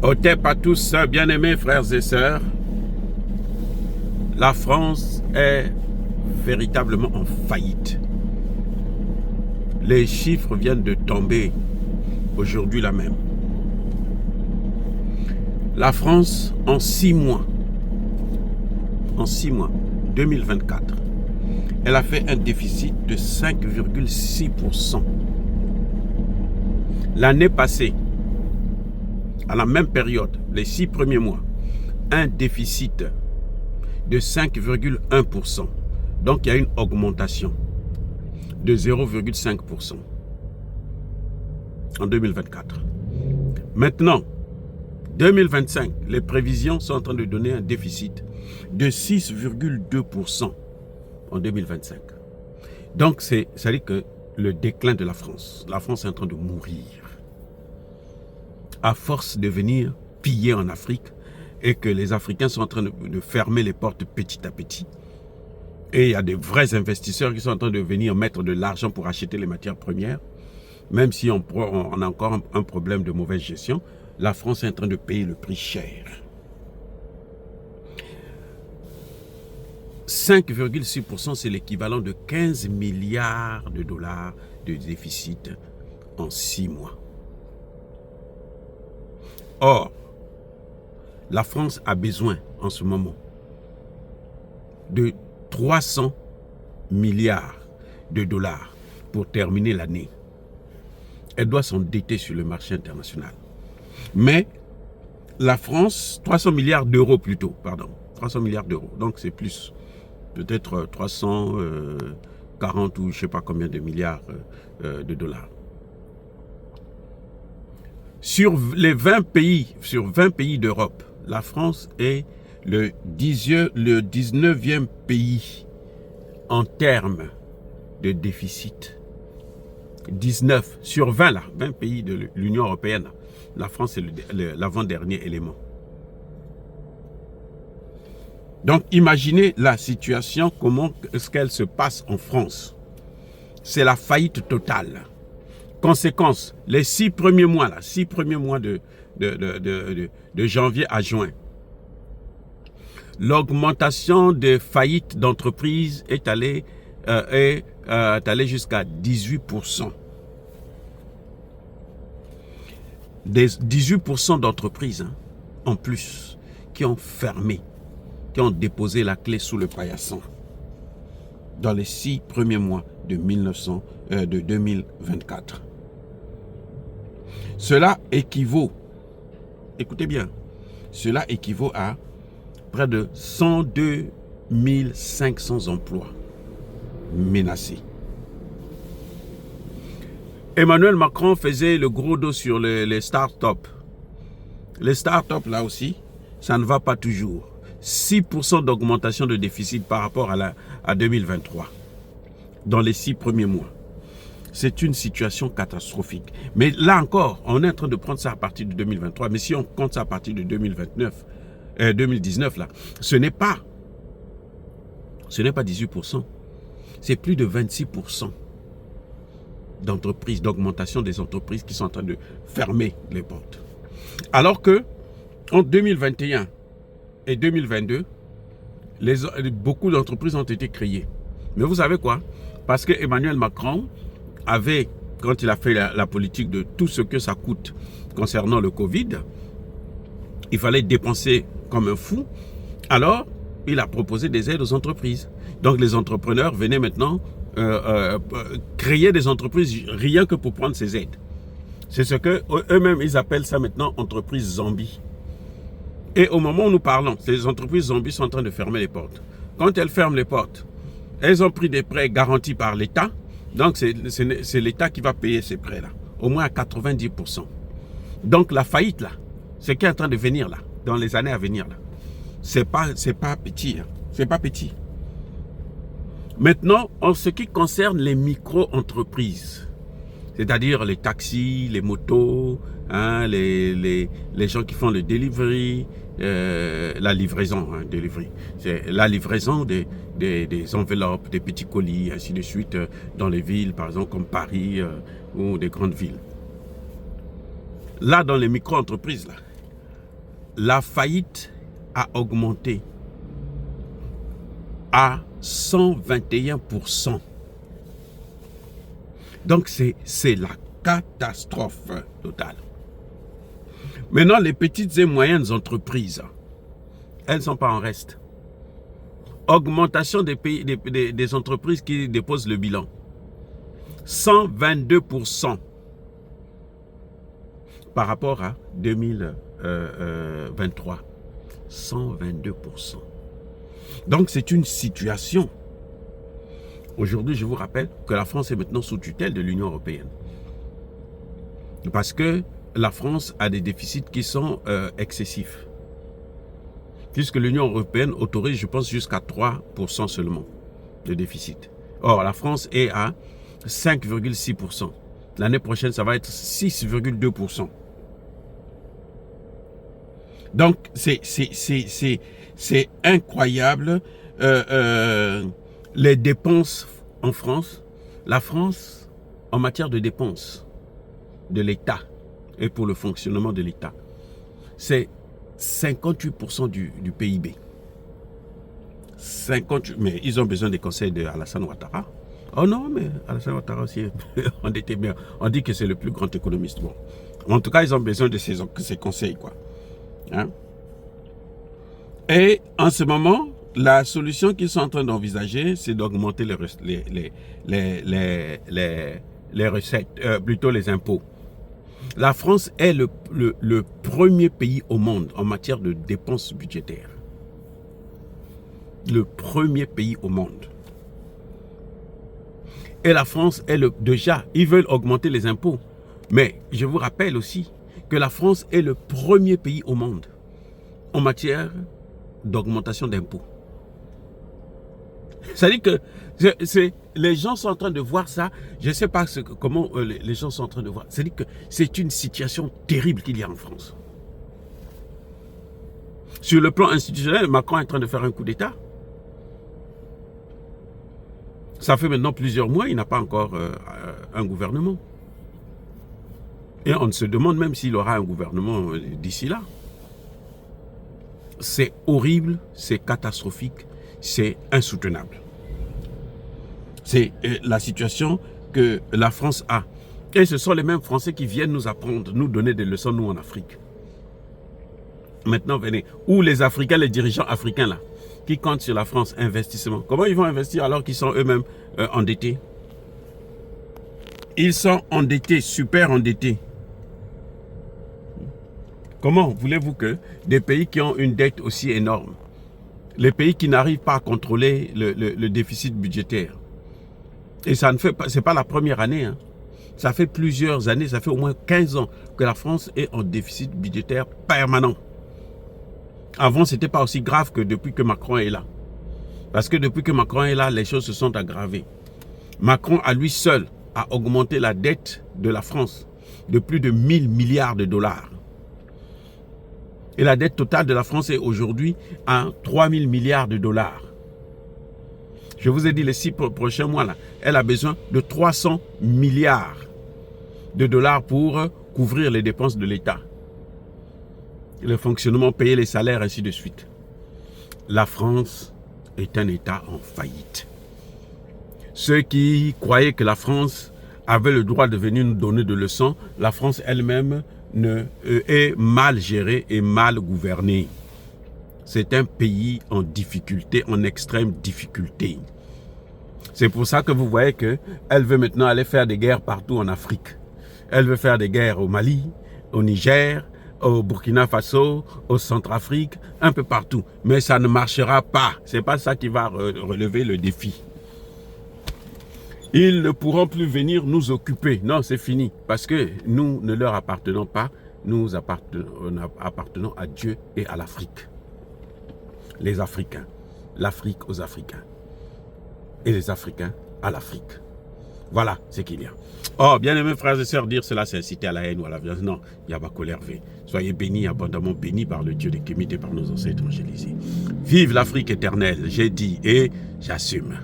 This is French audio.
Otep à tous, bien-aimés frères et sœurs. La France est véritablement en faillite. Les chiffres viennent de tomber aujourd'hui là même. La France, en 6 mois, 2024, elle a fait un déficit de 5,6%. L'année passée, à la même période, les 6 premiers mois, un déficit de 5,1%. Donc, il y a une augmentation de 0,5% en 2024. Maintenant, 2025, les prévisions sont en train de donner un déficit de 6,2% en 2025. Donc, ça dit que le déclin de la France est en train de mourir. À force de venir piller en Afrique et que les Africains sont en train de fermer les portes petit à petit. Et il y a des vrais investisseurs qui sont en train de venir mettre de l'argent pour acheter les matières premières. Même si on a encore un problème de mauvaise gestion, la France est en train de payer le prix cher. 5,6%, c'est l'équivalent de 15 milliards de dollars de déficit en 6 mois. Or, la France a besoin en ce moment de 300 milliards de dollars pour terminer l'année. Elle doit s'endetter sur le marché international. Mais la France, 300 milliards d'euros plutôt, pardon, 300 milliards d'euros, donc c'est plus, peut-être 340 ou je ne sais pas combien de milliards de dollars. Sur les 20 pays, d'Europe, la France est le 19e pays en termes de déficit. 19 sur 20 là, 20 pays de l'Union européenne. La France est l'avant-dernier élément. Donc imaginez la situation, comment est-ce qu'elle se passe en France. C'est la faillite totale. Conséquence, les 6 premiers mois là, 6 premiers mois de janvier à juin, l'augmentation des faillites d'entreprises est allée jusqu'à 18%. 18% d'entreprises en plus qui ont fermé, qui ont déposé la clé sous le paillasson dans les 6 premiers mois de 2024. Cela équivaut, écoutez bien, cela équivaut à près de 102 500 emplois menacés. Emmanuel Macron faisait le gros dos sur les start-up. Les start-up là aussi, ça ne va pas toujours. 6% d'augmentation de déficit par rapport à 2023 dans les 6 premiers mois. C'est une situation catastrophique. Mais là encore, on est en train de prendre ça à partir de 2023. Mais si on compte ça à partir de 2019 là, ce n'est pas 18%. C'est plus de 26% d'entreprises, d'augmentation des entreprises qui sont en train de fermer les portes. Alors que en 2021 et 2022, beaucoup d'entreprises ont été créées. Mais vous savez quoi? Parce que Emmanuel Macron avait, quand il a fait la politique de tout ce que ça coûte concernant le Covid, il fallait dépenser comme un fou. Alors, il a proposé des aides aux entreprises. Donc, les entrepreneurs venaient maintenant créer des entreprises rien que pour prendre ces aides. C'est ce que eux-mêmes, ils appellent ça maintenant entreprises zombies. Et au moment où nous parlons, ces entreprises zombies sont en train de fermer les portes. Quand elles ferment les portes, elles ont pris des prêts garantis par l'État. Donc, c'est l'État qui va payer ces prêts-là, au moins à 90%. Donc, la faillite, là, c'est qui est en train de venir, là, dans les années à venir, là. C'est pas petit, hein. C'est pas petit. Maintenant, en ce qui concerne les micro-entreprises, c'est-à-dire les taxis, les motos, les gens qui font le delivery, la livraison, c'est la livraison des enveloppes, des petits colis, ainsi de suite, dans les villes, par exemple, comme Paris ou des grandes villes. Là, dans les micro-entreprises, là, la faillite a augmenté à 121%. Donc, c'est la catastrophe totale. Maintenant, les petites et moyennes entreprises, elles ne sont pas en reste. Augmentation des entreprises qui déposent le bilan. 122% par rapport à 2023. 122%. Donc, c'est une situation. Aujourd'hui, je vous rappelle que la France est maintenant sous tutelle de l'Union européenne. Parce que la France a des déficits qui sont excessifs. Puisque l'Union européenne autorise, je pense, jusqu'à 3% seulement de déficit. Or, la France est à 5,6%. L'année prochaine, ça va être 6,2%. Donc, c'est incroyable. Les dépenses en France, la France, en matière de dépenses de l'État et pour le fonctionnement de l'État, c'est 58% du PIB. 58, mais ils ont besoin des conseils de Alassane Ouattara. Oh non, mais Alassane Ouattara aussi, on était bien. On dit que c'est le plus grand économiste. Bon. En tout cas, ils ont besoin de ces conseils, quoi. Hein? Et en ce moment, la solution qu'ils sont en train d'envisager, c'est d'augmenter les recettes, plutôt les impôts. La France est le premier pays au monde en matière de dépenses budgétaires. Le premier pays au monde. Et la France est déjà, ils veulent augmenter les impôts. Mais je vous rappelle aussi que la France est le premier pays au monde en matière d'augmentation d'impôts. C'est-à-dire que les gens sont en train de voir ça. Je ne sais pas comment les gens sont en train de voir. C'est-à-dire que c'est une situation terrible qu'il y a en France. Sur le plan institutionnel, Macron est en train de faire un coup d'État. Ça fait maintenant plusieurs mois, il n'a pas encore un gouvernement. Et on se demande même s'il aura un gouvernement d'ici là. C'est horrible, c'est catastrophique, c'est insoutenable. C'est la situation que la France a. Et ce sont les mêmes Français qui viennent nous apprendre, nous donner des leçons, nous, en Afrique. Maintenant, venez. Où les Africains, les dirigeants africains, là, qui comptent sur la France, investissement. Comment ils vont investir alors qu'ils sont eux-mêmes endettés? Ils sont endettés, super endettés. Comment voulez-vous que des pays qui ont une dette aussi énorme, les pays qui n'arrivent pas à contrôler le déficit budgétaire, et ça ne fait pas, c'est pas la première année, hein. Ça fait plusieurs années, ça fait au moins 15 ans que la France est en déficit budgétaire permanent. Avant, ce n'était pas aussi grave que depuis que Macron est là. Parce que depuis que Macron est là, les choses se sont aggravées. Macron, à lui seul, a augmenté la dette de la France de plus de 1000 milliards de dollars. Et la dette totale de la France est aujourd'hui à 3000 milliards de dollars. Je vous ai dit, les 6 prochains mois, là, elle a besoin de 300 milliards de dollars pour couvrir les dépenses de l'État. Le fonctionnement, payer les salaires, ainsi de suite. La France est un État en faillite. Ceux qui croyaient que la France avait le droit de venir nous donner des leçons, la France elle-même est mal gérée et mal gouvernée. C'est un pays en difficulté, en extrême difficulté. C'est pour ça que vous voyez qu'elle veut maintenant aller faire des guerres partout en Afrique. Elle veut faire des guerres au Mali, au Niger, au Burkina Faso, au Centrafrique, un peu partout. Mais ça ne marchera pas. Ce n'est pas ça qui va relever le défi. Ils ne pourront plus venir nous occuper. Non, c'est fini. Parce que nous ne leur appartenons pas. Nous appartenons à Dieu et à l'Afrique. Les Africains. L'Afrique aux Africains. Et les Africains à l'Afrique. Voilà ce qu'il y a. Oh, bien aimés frères et sœurs, dire cela, c'est inciter à la haine ou à la violence. Non, il y a pas colère. Soyez bénis, abondamment bénis par le Dieu des Kémites et par nos ancêtres évangélisés. Vive l'Afrique éternelle, j'ai dit et j'assume.